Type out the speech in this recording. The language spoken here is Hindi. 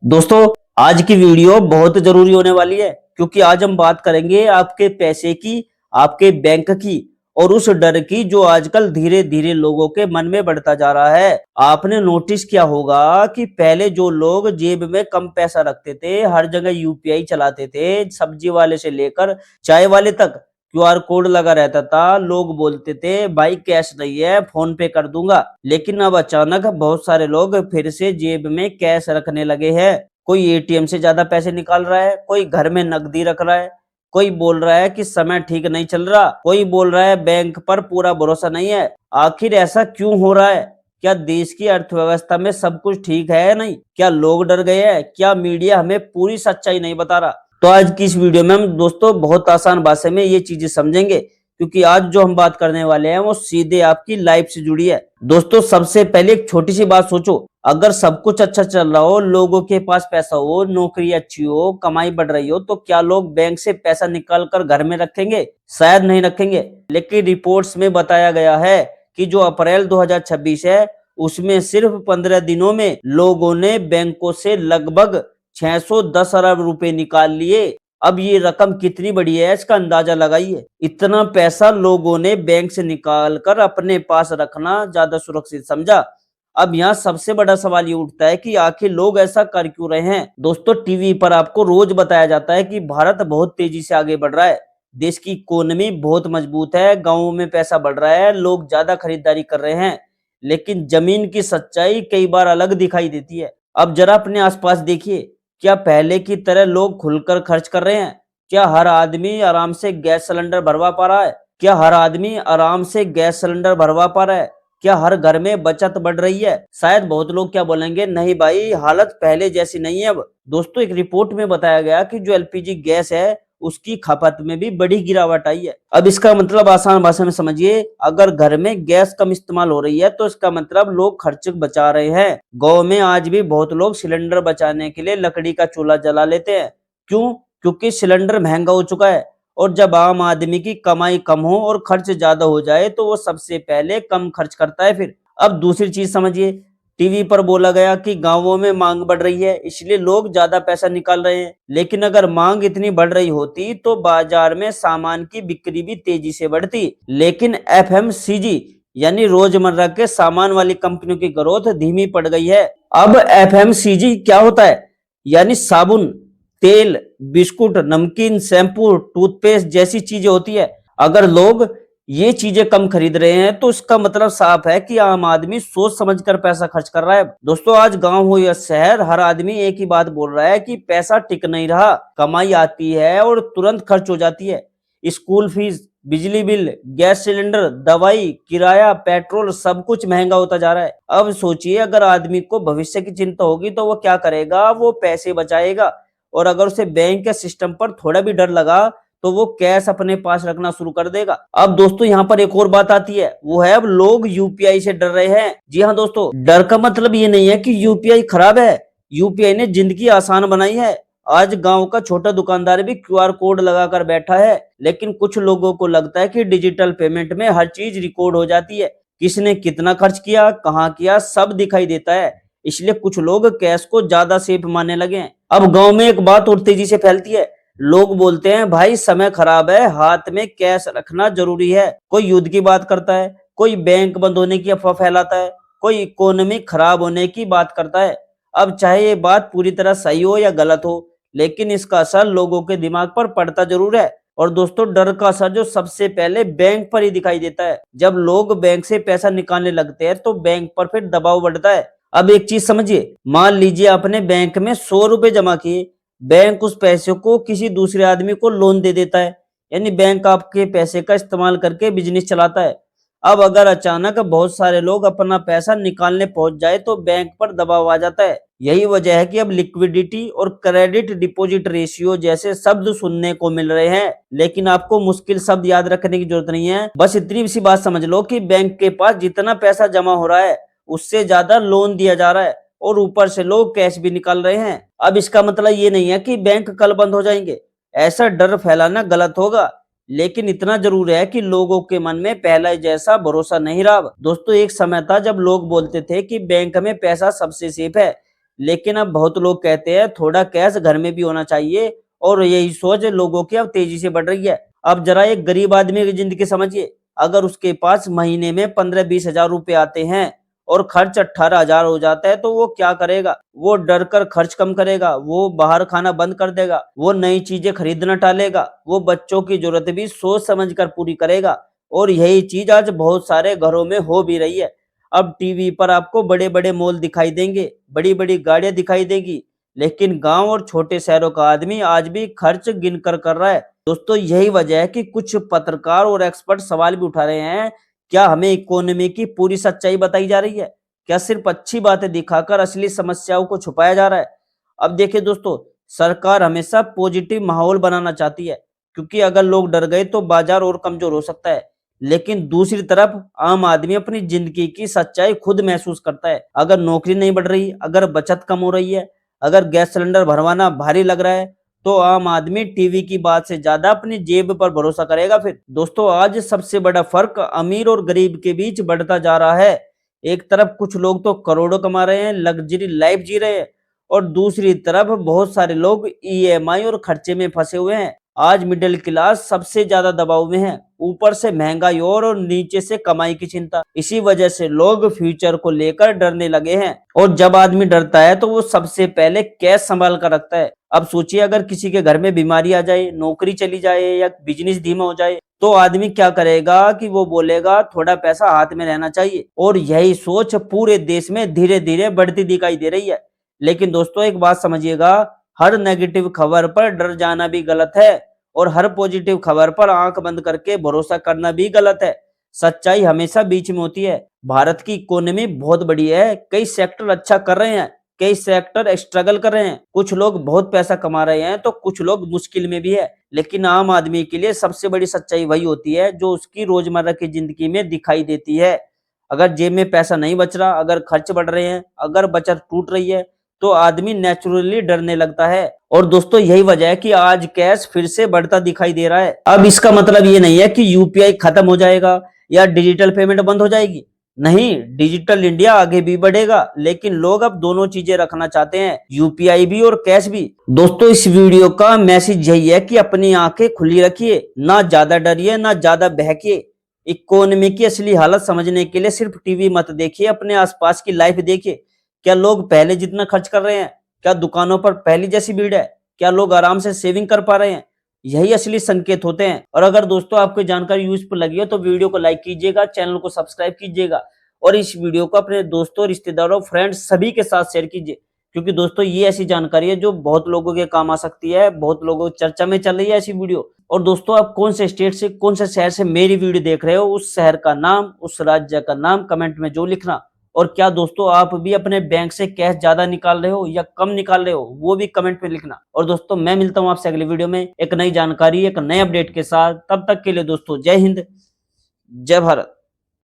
दोस्तों, आज की वीडियो बहुत जरूरी होने वाली है क्योंकि आज हम बात करेंगे आपके पैसे की, आपके बैंक की और उस डर की जो आजकल धीरे धीरे लोगों के मन में बढ़ता जा रहा है। आपने नोटिस किया होगा कि पहले जो लोग जेब में कम पैसा रखते थे, हर जगह यूपीआई चलाते थे, सब्जी वाले से लेकर चाय वाले तक क्यूआर कोड लगा रहता था। लोग बोलते थे भाई कैश नहीं है, फोन पे कर दूंगा। लेकिन अब अचानक बहुत सारे लोग फिर से जेब में कैश रखने लगे हैं। कोई एटीएम से ज्यादा पैसे निकाल रहा है, कोई घर में नकदी रख रहा है, कोई बोल रहा है कि समय ठीक नहीं चल रहा, कोई बोल रहा है बैंक पर पूरा भरोसा नहीं है। आखिर ऐसा क्यों हो रहा है? क्या देश की अर्थव्यवस्था में सब कुछ ठीक है या नहीं? क्या लोग डर गए हैं? क्या मीडिया हमें पूरी सच्चाई नहीं बता रहा? तो आज की इस वीडियो में हम दोस्तों बहुत आसान भाषा में ये चीजें समझेंगे क्योंकि आज जो हम बात करने वाले हैं वो सीधे आपकी लाइफ से जुड़ी है। दोस्तों, सबसे पहले एक छोटी सी बात सोचो, अगर सब कुछ अच्छा चल रहा हो, लोगों के पास पैसा हो, नौकरी अच्छी हो, कमाई बढ़ रही हो, तो क्या लोग बैंक से पैसा निकाल कर घर में रखेंगे? शायद नहीं रखेंगे। लेकिन रिपोर्ट्स में बताया गया है कि जो अप्रैल 2026 है उसमें सिर्फ 15 दिनों में लोगों ने बैंकों से लगभग 610 अरब रुपए निकाल लिए। अब ये रकम कितनी बड़ी है इसका अंदाजा लगाइए। इतना पैसा लोगों ने बैंक से निकाल कर अपने पास रखना ज्यादा सुरक्षित समझा। अब यहाँ सबसे बड़ा सवाल ये उठता है कि आखिर लोग ऐसा कर क्यों रहे हैं? दोस्तों, टीवी पर आपको रोज बताया जाता है कि भारत बहुत तेजी से आगे बढ़ रहा है, देश की इकोनॉमी बहुत मजबूत है, गांवों में पैसा बढ़ रहा है, लोग ज्यादा खरीदारी कर रहे हैं। लेकिन जमीन की सच्चाई कई बार अलग दिखाई देती है। अब जरा अपने आसपास देखिए, क्या पहले की तरह लोग खुलकर खर्च कर रहे हैं? क्या हर आदमी आराम से गैस सिलेंडर भरवा पा रहा है? क्या हर आदमी आराम से गैस सिलेंडर भरवा पा रहा है? क्या हर घर में बचत बढ़ रही है? शायद बहुत लोग क्या बोलेंगे, नहीं भाई, हालत पहले जैसी नहीं है अब। दोस्तों, एक रिपोर्ट में बताया गया कि जो एलपीजी गैस है उसकी खपत में भी बड़ी गिरावट आई है। अब इसका मतलब आसान भाषा में समझिए, अगर घर में गैस कम इस्तेमाल हो रही है तो इसका मतलब लोग खर्च बचा रहे हैं। गांव में आज भी बहुत लोग सिलेंडर बचाने के लिए लकड़ी का चूल्हा जला लेते हैं। क्यों? क्योंकि सिलेंडर महंगा हो चुका है। और जब आम आदमी की कमाई कम हो और खर्च ज्यादा हो जाए तो वो सबसे पहले कम खर्च करता है। फिर अब दूसरी चीज समझिए, टीवी पर बोला गया कि गांवों में मांग बढ़ रही है इसलिए लोग ज्यादा पैसा निकाल रहे हैं। लेकिन अगर मांग इतनी बढ़ रही होती तो बाजार में सामान की बिक्री भी तेजी से बढ़ती। लेकिन एफएमसीजी यानी रोजमर्रा के सामान वाली कंपनियों की ग्रोथ धीमी पड़ गई है। अब एफएमसीजी क्या होता है? यानी साबुन, तेल, बिस्कुट, नमकीन, शैम्पू, टूथपेस्ट जैसी चीजें होती है। अगर लोग ये चीजें कम खरीद रहे हैं तो इसका मतलब साफ है कि आम आदमी सोच समझकर पैसा खर्च कर रहा है। दोस्तों, आज गांव हो या शहर, हर आदमी एक ही बात बोल रहा है कि पैसा टिक नहीं रहा। कमाई आती है और तुरंत खर्च हो जाती है। स्कूल फीस, बिजली बिल, गैस सिलेंडर, दवाई, किराया, पेट्रोल, सब कुछ महंगा होता जा रहा है। अब सोचिए, अगर आदमी को भविष्य की चिंता होगी तो वो क्या करेगा? वो पैसे बचाएगा। और अगर उसे बैंक के सिस्टम पर थोड़ा भी डर लगा तो वो कैश अपने पास रखना शुरू कर देगा। अब दोस्तों, यहाँ पर एक और बात आती है, वो है अब लोग यूपीआई से डर रहे हैं। जी हाँ दोस्तों, डर का मतलब ये नहीं है कि यूपीआई खराब है। यूपीआई ने जिंदगी आसान बनाई है। आज गांव का छोटा दुकानदार भी क्यूआर कोड लगाकर बैठा है। लेकिन कुछ लोगों को लगता है कि डिजिटल पेमेंट में हर चीज रिकॉर्ड हो जाती है, किसने कितना खर्च किया, कहाँ किया, सब दिखाई देता है। इसलिए कुछ लोग कैश को ज्यादा सेफ मानने लगे हैं। अब गांव में एक बात और तेजी से फैलती है, लोग बोलते हैं भाई समय खराब है, हाथ में कैश रखना जरूरी है। कोई युद्ध की बात करता है, कोई बैंक बंद होने की अफवाह फैलाता है, कोई इकोनॉमी खराब होने की बात करता है। अब चाहे ये बात पूरी तरह सही हो या गलत हो, लेकिन इसका असर लोगों के दिमाग पर पड़ता जरूर है। और दोस्तों, डर का असर जो सबसे पहले बैंक पर ही दिखाई देता है। जब लोग बैंक से पैसा निकालने लगते हैं तो बैंक पर फिर दबाव बढ़ता है। अब एक चीज समझिए, मान लीजिए आपने बैंक में 100 रुपए जमा किए, बैंक उस पैसे को किसी दूसरे आदमी को लोन दे देता है। यानी बैंक आपके पैसे का इस्तेमाल करके बिजनेस चलाता है। अब अगर अचानक बहुत सारे लोग अपना पैसा निकालने पहुंच जाए तो बैंक पर दबाव आ जाता है। यही वजह है कि अब लिक्विडिटी और क्रेडिट डिपॉजिट रेशियो जैसे शब्द सुनने को मिल रहे हैं। लेकिन आपको मुश्किल शब्द याद रखने की जरूरत नहीं है, बस इतनी सी बात समझ लो कि बैंक के पास जितना पैसा जमा हो रहा है उससे ज्यादा लोन दिया जा रहा है और ऊपर से लोग कैश भी निकाल रहे हैं। अब इसका मतलब ये नहीं है कि बैंक कल बंद हो जाएंगे, ऐसा डर फैलाना गलत होगा। लेकिन इतना जरूर है कि लोगों के मन में पहले जैसा भरोसा नहीं रहा। दोस्तों, एक समय था जब लोग बोलते थे कि बैंक में पैसा सबसे सेफ है, लेकिन अब बहुत लोग कहते हैं थोड़ा कैश घर में भी होना चाहिए, और यही सोच लोगों की अब तेजी से बढ़ रही है। अब जरा एक गरीब आदमी की जिंदगी समझिए, अगर उसके पास महीने में 15-20 हजार रुपए आते हैं और खर्च 18,000 हो जाता है तो वो क्या करेगा? वो डर कर खर्च कम करेगा, वो बाहर खाना बंद कर देगा, वो नई चीजें खरीदना टालेगा, वो बच्चों की जरूरत भी सोच समझ कर पूरी करेगा। और यही चीज आज बहुत सारे घरों में हो भी रही है। अब टीवी पर आपको बड़े-बड़े मॉल दिखाई देंगे, बड़ी-बड़ी गाड़ियां दिखाई देगी, लेकिन गांव और छोटे शहरों का आदमी आज भी खर्च गिनकर कर रहा है। दोस्तों यही वजह है कि कुछ पत्रकार और एक्सपर्ट सवाल भी उठा रहे हैं, क्या हमें इकोनॉमी की पूरी सच्चाई बताई जा रही है? क्या सिर्फ अच्छी बातें दिखाकर असली समस्याओं को छुपाया जा रहा है? अब देखिए दोस्तों, सरकार हमेशा पॉजिटिव माहौल बनाना चाहती है, क्योंकि अगर लोग डर गए तो बाजार और कमजोर हो सकता है। लेकिन दूसरी तरफ आम आदमी अपनी जिंदगी की सच्चाई खुद महसूस करता है। अगर नौकरी नहीं बढ़ रही, अगर बचत कम हो रही है, अगर गैस सिलेंडर भरवाना भारी लग रहा है, तो आम आदमी टीवी की बात से ज्यादा अपनी जेब पर भरोसा करेगा। फिर दोस्तों आज सबसे बड़ा फर्क अमीर और गरीब के बीच बढ़ता जा रहा है। एक तरफ कुछ लोग तो करोड़ों कमा रहे हैं, लग्जरी लाइफ जी रहे हैं, और दूसरी तरफ बहुत सारे लोग ईएमआई और खर्चे में फंसे हुए हैं। आज मिडिल क्लास सबसे ज्यादा दबाव में है, ऊपर से महंगाई और नीचे से कमाई की चिंता। इसी वजह से लोग फ्यूचर को लेकर डरने लगे हैं, और जब आदमी डरता है तो वो सबसे पहले कैश संभाल कर रखता है। अब सोचिए अगर किसी के घर में बीमारी आ जाए, नौकरी चली जाए या बिजनेस धीमा हो जाए, तो आदमी क्या करेगा कि वो बोलेगा थोड़ा पैसा हाथ में रहना चाहिए। और यही सोच पूरे देश में धीरे धीरे बढ़ती दिखाई दे रही है। लेकिन दोस्तों एक बात समझिएगा, हर नेगेटिव खबर पर डर जाना भी गलत है, और हर पॉजिटिव खबर पर आंख बंद करके भरोसा करना भी गलत है। सच्चाई हमेशा बीच में होती है। भारत की इकोनॉमी बहुत बड़ी है, कई सेक्टर अच्छा कर रहे हैं, कई सेक्टर स्ट्रगल कर रहे हैं, कुछ लोग बहुत पैसा कमा रहे हैं तो कुछ लोग मुश्किल में भी है। लेकिन आम आदमी के लिए सबसे बड़ी सच्चाई वही होती है जो उसकी रोजमर्रा की जिंदगी में दिखाई देती है। अगर जेब में पैसा नहीं बच रहा, अगर खर्च बढ़ रहे हैं, अगर बचत टूट रही है, तो आदमी नेचुरली डरने लगता है। और दोस्तों यही वजह है कि आज कैश फिर से बढ़ता दिखाई दे रहा है। अब इसका मतलब ये नहीं है कि यूपीआई खत्म हो जाएगा या डिजिटल पेमेंट बंद हो जाएगी। नहीं, डिजिटल इंडिया आगे भी बढ़ेगा, लेकिन लोग अब दोनों चीजें रखना चाहते हैं, यूपीआई भी और कैश भी। दोस्तों इस वीडियो का मैसेज यही है कि अपनी आंखें खुली रखिए, ना ज्यादा डरिए ना ज्यादा बहकिए। इकोनॉमी की असली हालत समझने के लिए सिर्फ टीवी मत देखिए, अपने आसपास की लाइफ देखिए। क्या लोग पहले जितना खर्च कर रहे हैं? क्या दुकानों पर पहले जैसी भीड़ है? क्या लोग आराम से सेविंग कर पा रहे हैं? यही असली संकेत होते हैं। और अगर दोस्तों आपको जानकारी यूजफुल लगी हो तो वीडियो को लाइक कीजिएगा, चैनल को सब्सक्राइब कीजिएगा, और इस वीडियो को अपने दोस्तों, रिश्तेदारों, फ्रेंड्स सभी के साथ शेयर कीजिए, क्योंकि दोस्तों ये ऐसी जानकारी है जो बहुत लोगों के काम आ सकती है, बहुत लोगों की चर्चा में चल रही है ऐसी वीडियो। और दोस्तों आप कौन से स्टेट से, कौन से शहर से मेरी वीडियो देख रहे हो, उस शहर का नाम, उस राज्य का नाम कमेंट में जो लिखना। और क्या दोस्तों आप भी अपने बैंक से कैश ज्यादा निकाल रहे हो या कम निकाल रहे हो, वो भी कमेंट में लिखना। और दोस्तों मैं मिलता हूं आपसे अगली वीडियो में एक नई जानकारी, एक नए अपडेट के साथ। तब तक के लिए दोस्तों जय हिंद, जय भारत।